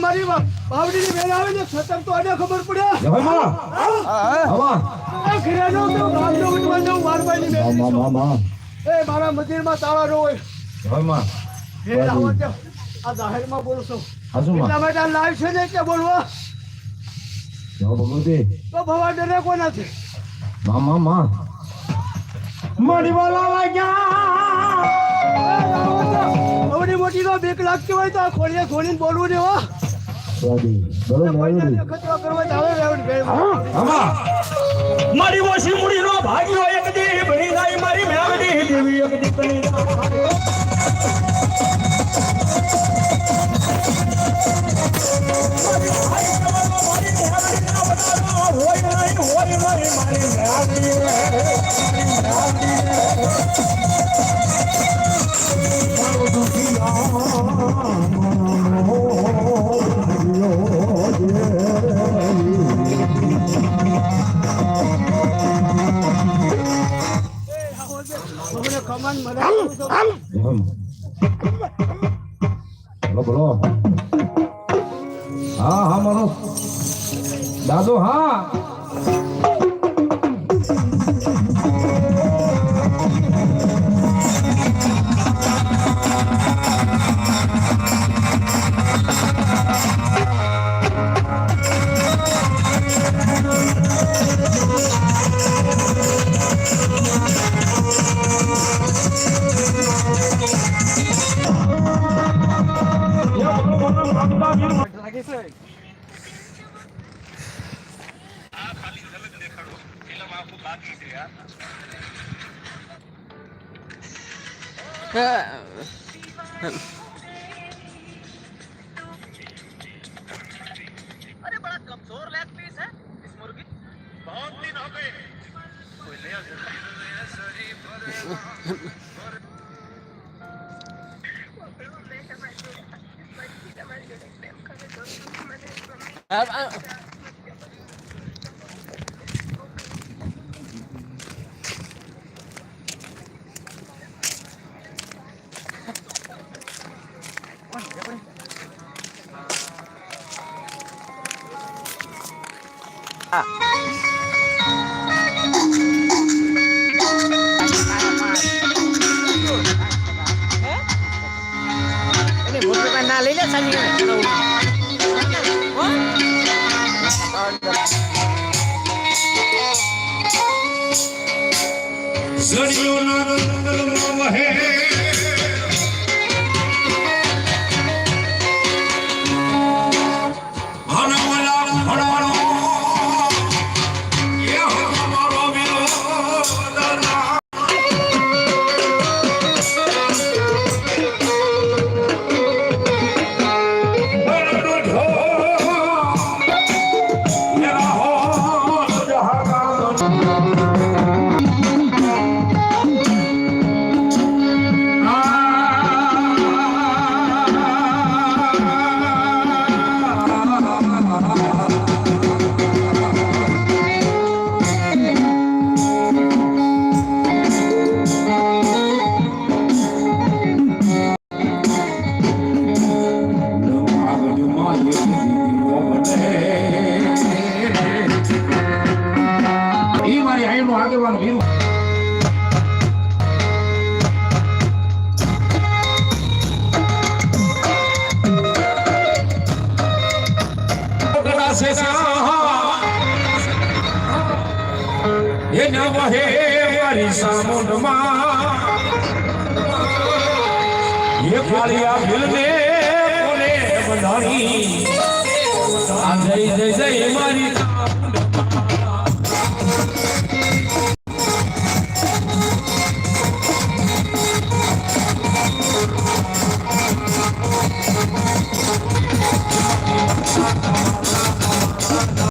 મારી બાવડી ની બેન આવે ને સતર તો આને ખબર પડે એ મારા મંદિર માં તાળા નો હોય આ જાહેર માં બોલું છું એટલા માટે લાઈવ છે ને કે બોલવા તો ભવા ડરે કોના છે મારી વાલા વાગ્યા આવડી મોટી તો બીક લાગતી હોય તો આ ખોલીએ ખોલીને બોલવું ને હો મારી ઓછી મૂડી નો ભાગ્યો એક દી ભણી જાય મારી મેવડી દેવી એક દી કણી બોલો હા હા મારો દાદો હા अरे बड़ा कमजोर लेग पीस है इस मुर्गी बहुत दिन हो गए कोई ले ના લઈ લે સાની સડિયો ના રંગમાં વહે ये न वहे मारी सामुंडમાં ये ખાલિયા મિલને કોને બંધાણી આ જય જય જય મારી